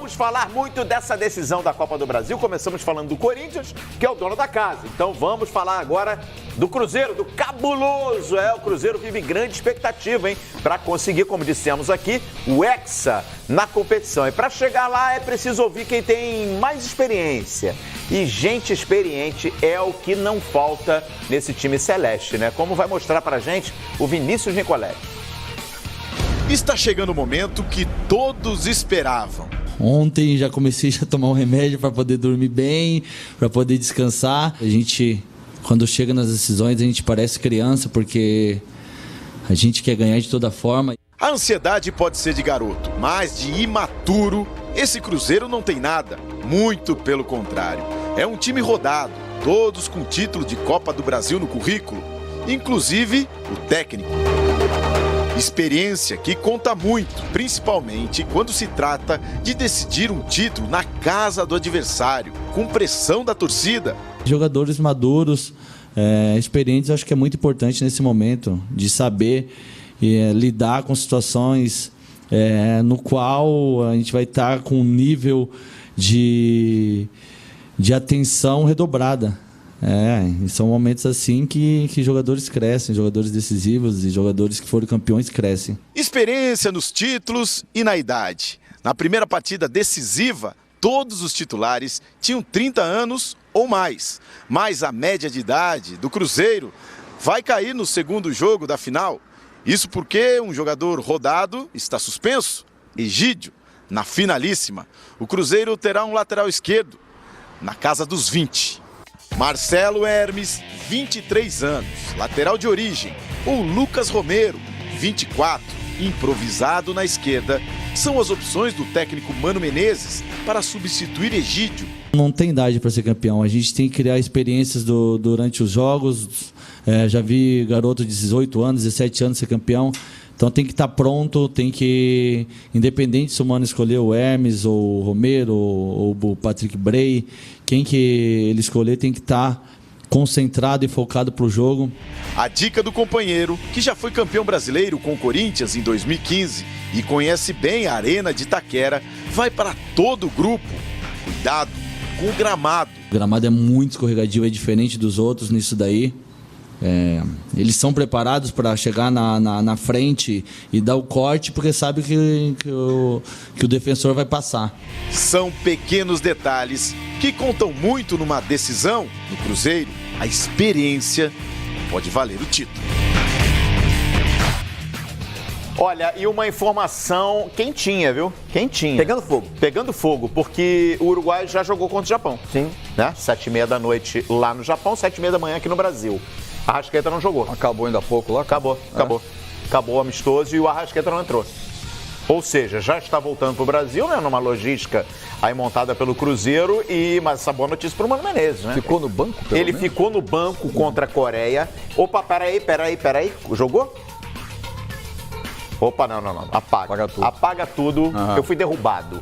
vamos falar muito dessa decisão da Copa do Brasil. Começamos falando do Corinthians, que é o dono da casa. Então vamos falar agora do Cruzeiro, do cabuloso. O Cruzeiro vive grande expectativa, hein? Para conseguir, como dissemos aqui, o Hexa na competição. E para chegar lá é preciso ouvir quem tem mais experiência. E gente experiente é o que não falta nesse time celeste, né? Como vai mostrar pra gente o Vinícius Nicoletti. Está chegando o momento que todos esperavam. Ontem já comecei a tomar um remédio para poder dormir bem, para poder descansar. A gente, quando chega nas decisões, a gente parece criança porque a gente quer ganhar de toda forma. A ansiedade pode ser de garoto, mas de imaturo, esse Cruzeiro não tem nada. Muito pelo contrário. É um time rodado, todos com título de Copa do Brasil no currículo, inclusive o técnico. Experiência que conta muito, principalmente quando se trata de decidir um título na casa do adversário, com pressão da torcida. Jogadores maduros, experientes, acho que é muito importante nesse momento, de saber lidar com situações no qual a gente vai estar com um nível de atenção redobrada. São momentos assim que jogadores crescem, jogadores decisivos e jogadores que foram campeões crescem. Experiência nos títulos e na idade. Na primeira partida decisiva, todos os titulares tinham 30 anos ou mais. Mas a média de idade do Cruzeiro vai cair no segundo jogo da final. Isso porque um jogador rodado está suspenso, Egídio, na finalíssima. O Cruzeiro terá um lateral esquerdo na casa dos 20. Marcelo Hermes, 23 anos, lateral de origem. Ou Lucas Romero, 24, improvisado na esquerda. São as opções do técnico Mano Menezes para substituir Egídio. Não tem idade para ser campeão, a gente tem que criar experiências durante os jogos. Já vi garoto de 18 anos, 17 anos ser campeão. Então tem que estar pronto, tem que, independente se o Mano escolher o Hermes, ou o Romero, ou o Patrick Bray, quem que ele escolher tem que estar concentrado e focado para o jogo. A dica do companheiro, que já foi campeão brasileiro com o Corinthians em 2015 e conhece bem a Arena de Itaquera, vai para todo o grupo. Cuidado com o gramado. O gramado é muito escorregadio, é diferente dos outros nisso daí. Eles são preparados para chegar na frente e dar o corte porque sabe que o defensor vai passar. São pequenos detalhes que contam muito numa decisão no Cruzeiro. A experiência pode valer o título. Olha, e uma informação quentinha, viu? Quentinha. Pegando fogo. Pegando fogo, porque o Uruguai já jogou contra o Japão. Sim. Né? 7h30 da noite lá no Japão, 7h30 da manhã aqui no Brasil. A Arrascaeta não jogou. Acabou ainda há pouco lá? Acabou. Acabou o amistoso e o Arrascaeta não entrou. Ou seja, já está voltando para o Brasil, né? Numa logística aí montada pelo Cruzeiro, mas essa boa notícia para o Mano Menezes, né? Ficou no banco, Ele ficou no banco contra a Coreia. Opa, peraí. Jogou? Opa, não. Apaga tudo. Apaga tudo. Eu fui derrubado.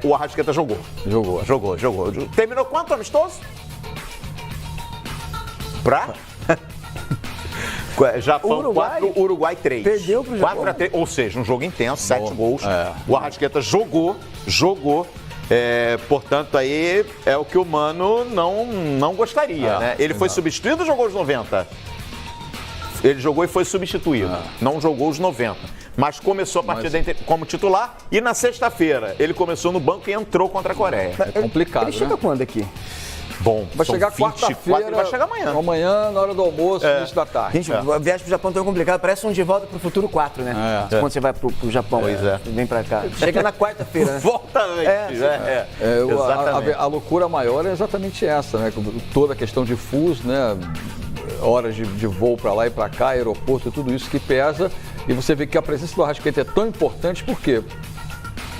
O Arrascaeta jogou. Jogou. Terminou quanto amistoso? Japão Uruguai 4, Uruguai 3. Perdeu pro Japão. 4-3, ou seja, um jogo intenso, 7 gols. O Arrascaeta jogou. Portanto, aí é o que o Mano não gostaria, né? Ele foi substituído ou jogou os 90? Ele jogou e foi substituído. Não jogou os 90. Mas começou a partida como titular e na sexta-feira ele começou no banco e entrou contra a Coreia. É complicado, Ele chega quando aqui? Bom, vai chegar quarta-feira. Vai chegar amanhã. Amanhã, na hora do almoço, início da tarde. Gente, a viagem pro Japão é tão complicada, parece um De Volta pro Futuro 4, né? Quando você vai pro Japão. Vem pra cá. Chega na quarta-feira, né? Volta antes. Exatamente. A loucura maior é exatamente essa, né? Toda a questão de fuso, né? Horas de voo para lá e para cá, aeroporto, tudo isso que pesa. E você vê que a presença do Arrascaeta é tão importante, por quê?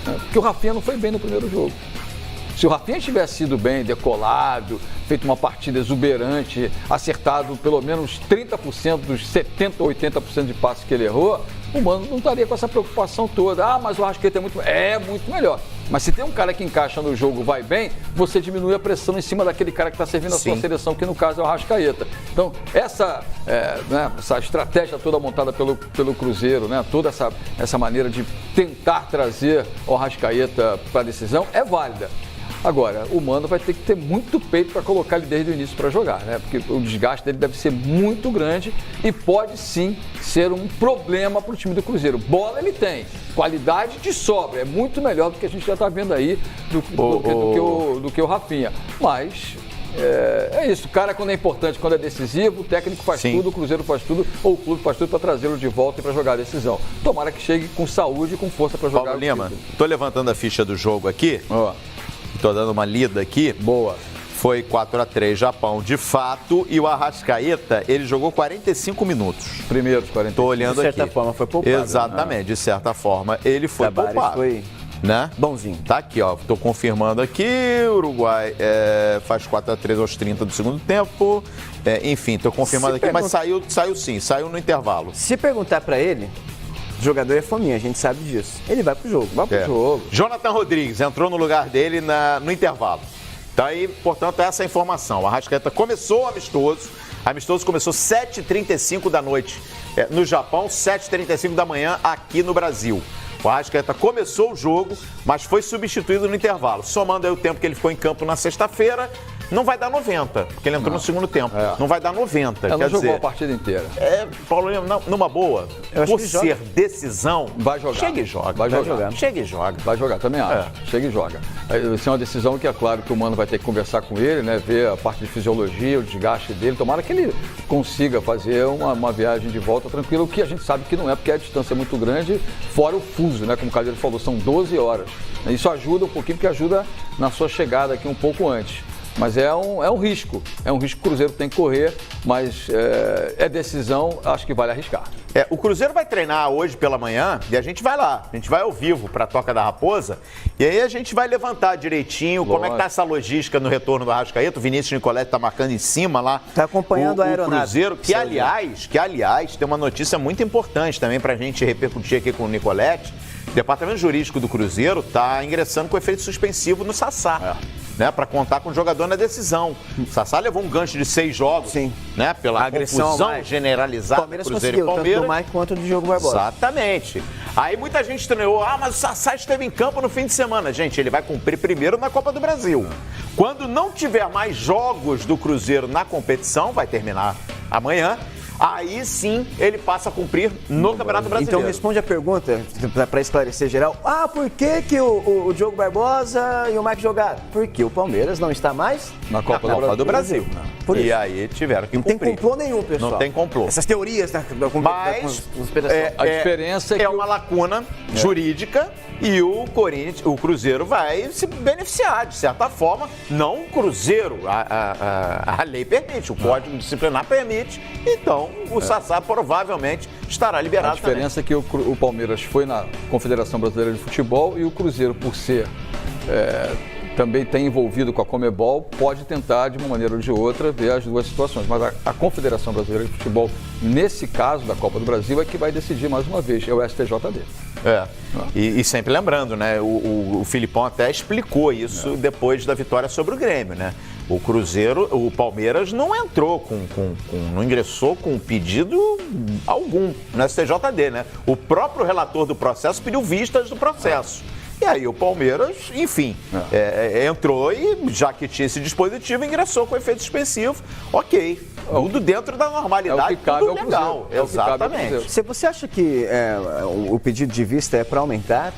Porque o Rafinha não foi bem no primeiro jogo. Se o Rafinha tivesse sido bem, decolado, feito uma partida exuberante, acertado pelo menos 30% dos 70% ou 80% de passes que ele errou, o Mano não estaria com essa preocupação toda. Ah, mas o Arrascaeta é muito melhor. Mas se tem um cara que encaixa no jogo, vai bem, você diminui a pressão em cima daquele cara que está servindo a sua seleção, que no caso é o Arrascaeta. Então, essa estratégia toda montada pelo Cruzeiro, né, toda essa maneira de tentar trazer o Arrascaeta para a decisão é válida. Agora, o Mano vai ter que ter muito peito para colocar ele desde o início para jogar, né? Porque o desgaste dele deve ser muito grande e pode sim ser um problema para o time do Cruzeiro. Bola ele tem, qualidade de sobra, é muito melhor do que a gente já está vendo aí do que o Rafinha. Mas é isso, o cara quando é importante, quando é decisivo, o técnico faz tudo, o Cruzeiro faz tudo, ou o clube faz tudo para trazê-lo de volta e para jogar a decisão. Tomara que chegue com saúde e com força para jogar. Paulo Lima, tô levantando a ficha do jogo aqui. Tô dando uma lida aqui. Boa. Foi 4-3 Japão, de fato, e o Arrascaeta, ele jogou 45 minutos. Primeiros 45. Tô olhando aqui. De certa forma foi poupado. Exatamente, de certa forma ele foi poupado. Foi né? bonzinho. Tá aqui, ó. Tô confirmando aqui. O Uruguai faz 4-3 aos 30 do segundo tempo. Enfim, tô confirmando aqui, mas saiu sim, saiu no intervalo. Se perguntar pra ele, o jogador é fominha, a gente sabe disso. Ele vai pro jogo, jogo. Jonathan Rodrigues entrou no lugar dele no intervalo. Tá aí, portanto, essa informação. O Arrascaeta começou amistoso. Amistoso começou 7h35 da noite no Japão, 7h35 da manhã aqui no Brasil. O Arrascaeta começou o jogo, mas foi substituído no intervalo. Somando aí o tempo que ele ficou em campo na sexta-feira, não vai dar 90, porque ele entrou no segundo tempo. Não vai dar 90, quer dizer... jogou a partida inteira. Paulo, numa boa, por ser decisão, vai jogar. Chega e joga. Vai jogar. Chega e joga. Vai jogar, também acho. Chega e joga. Isso é uma decisão que é claro que o Mano vai ter que conversar com ele, né? Ver a parte de fisiologia, o desgaste dele. Tomara que ele consiga fazer uma viagem de volta tranquila, o que a gente sabe que não é, porque a distância é muito grande, fora o fuso, né? Como o Caldeiro falou, são 12 horas. Isso ajuda um pouquinho, porque ajuda na sua chegada aqui um pouco antes. Mas é um risco. É um risco que o Cruzeiro tem que correr, mas é decisão, acho que vale arriscar. O Cruzeiro vai treinar hoje pela manhã e a gente vai lá. A gente vai ao vivo para a Toca da Raposa e aí a gente vai levantar direitinho como é que tá essa logística no retorno do Arrascaeta. O Vinícius Nicoletti tá marcando em cima lá. Tá acompanhando a aeronave. O Cruzeiro, que aliás, tem uma notícia muito importante também para a gente repercutir aqui com o Nicoletti. O Departamento Jurídico do Cruzeiro está ingressando com efeito suspensivo no Sassá. Né, para contar com o jogador na decisão. O Sassá levou um gancho de 6 jogos, né, pela confusão generalizada do Cruzeiro e Palmeiras. Tanto do Mike quanto do Diogo Barbosa. Exatamente. Aí muita gente estranhou, mas o Sassá esteve em campo no fim de semana. Gente, ele vai cumprir primeiro na Copa do Brasil. Quando não tiver mais jogos do Cruzeiro na competição, vai terminar amanhã, aí sim ele passa a cumprir no Campeonato Brasileiro. Então responde a pergunta, para esclarecer geral. Por que o Diogo Barbosa e o Mike jogaram? Porque o Palmeiras não está mais na Copa do Brasil. Por isso. E aí tiveram que cumprir. Não tem complô nenhum, pessoal. Não tem complô. Essas teorias da conspiração. A diferença é uma lacuna jurídica e o Cruzeiro vai se beneficiar, de certa forma. Não o Cruzeiro, a lei permite, o Código Disciplinar permite. Então, o Sassá provavelmente estará liberado. A diferença é que o Palmeiras foi na Confederação Brasileira de Futebol e o Cruzeiro, por ser também tem envolvido com a Conmebol, pode tentar, de uma maneira ou de outra, ver as duas situações. Mas a Confederação Brasileira de Futebol, nesse caso da Copa do Brasil, é que vai decidir mais uma vez, é o STJD. E sempre lembrando, né? O Filipão até explicou isso depois da vitória sobre o Grêmio, né? O Cruzeiro, o Palmeiras não entrou não ingressou com pedido algum no STJD, né? O próprio relator do processo pediu vistas do processo. E aí o Palmeiras, enfim, entrou e, já que tinha esse dispositivo, ingressou com efeito suspensivo. Ok, tudo dentro da normalidade, tudo legal. Exatamente. Você acha que o pedido de vista é para aumentar?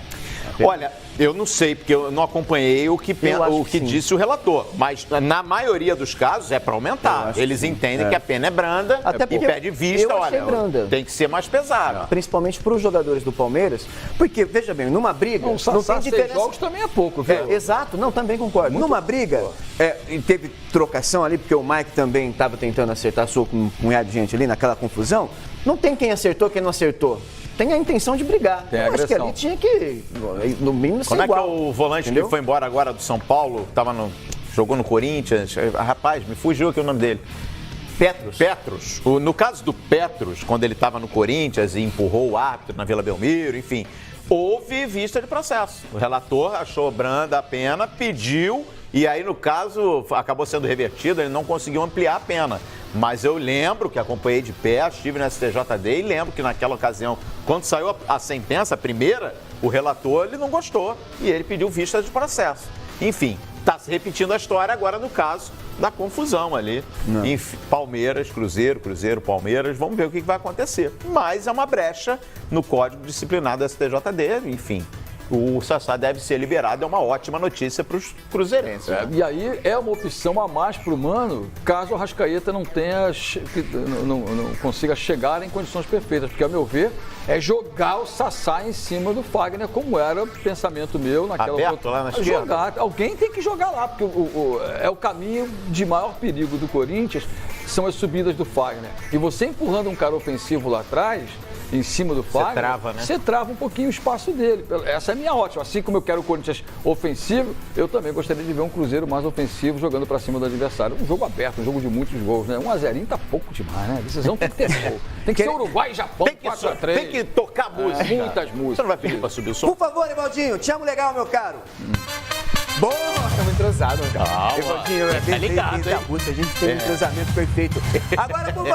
Olha, eu não sei, porque eu não acompanhei o que disse o relator, mas na maioria dos casos é para aumentar. Eles entendem que a pena é branda e pede vista, tem que ser mais pesado. Principalmente para os jogadores do Palmeiras, porque, veja bem, numa briga, não tem diferença. 6 jogos também é pouco, viu? Exato, também concordo. Numa briga, teve trocação ali, porque o Mike também estava tentando acertar soco com um punhado de gente ali, naquela confusão. Não tem quem acertou, quem não acertou. Tem a intenção de brigar. Eu acho que ali tinha que, no mínimo, ser Como igual. Como é que é o volante que foi embora agora do São Paulo, jogou no Corinthians? Rapaz, me fugiu aqui o nome dele. Petros. No caso do Petros, quando ele estava no Corinthians e empurrou o árbitro na Vila Belmiro, enfim, houve vista de processo. O relator achou branda a pena, pediu, e aí, no caso, acabou sendo revertido, ele não conseguiu ampliar a pena. Mas eu lembro que acompanhei de perto, estive na STJD e lembro que naquela ocasião, quando saiu a sentença, a primeira, o relator ele não gostou e ele pediu vista de processo. Enfim, está se repetindo a história agora no caso da confusão ali. Enfim, Palmeiras, Cruzeiro, Palmeiras, vamos ver o que vai acontecer. Mas é uma brecha no Código Disciplinar do STJD, enfim. O Sassá deve ser liberado, é uma ótima notícia para os cruzeirenses. E aí é uma opção a mais para o Mano, caso o Arrascaeta não consiga chegar em condições perfeitas, porque, ao meu ver, é jogar o Sassá em cima do Fagner, como era o pensamento meu naquela... Aberto lá na esquerda? Alguém tem que jogar lá, porque é o caminho de maior perigo do Corinthians, são as subidas do Fagner. E você empurrando um cara ofensivo lá atrás, em cima do Fagner, trava, né? Você trava um pouquinho o espaço dele. Essa é a minha ótima. Assim como eu quero o Corinthians ofensivo, eu também gostaria de ver um Cruzeiro mais ofensivo jogando para cima do adversário. Um jogo aberto, um jogo de muitos gols, né? 1-0 tá pouco demais, né? A decisão tem que ter gol. Tem que ser Uruguai e Japão, 4-3. Tem que tocar música. Muitas músicas. Você não vai pedir para subir o som? Por favor, Evaldinho, te amo legal, meu caro. Boa, estamos entrosados, cara. Calma. Evaldinho, Tá ligado, hein? a gente tem um entrosamento perfeito. Agora, por favor.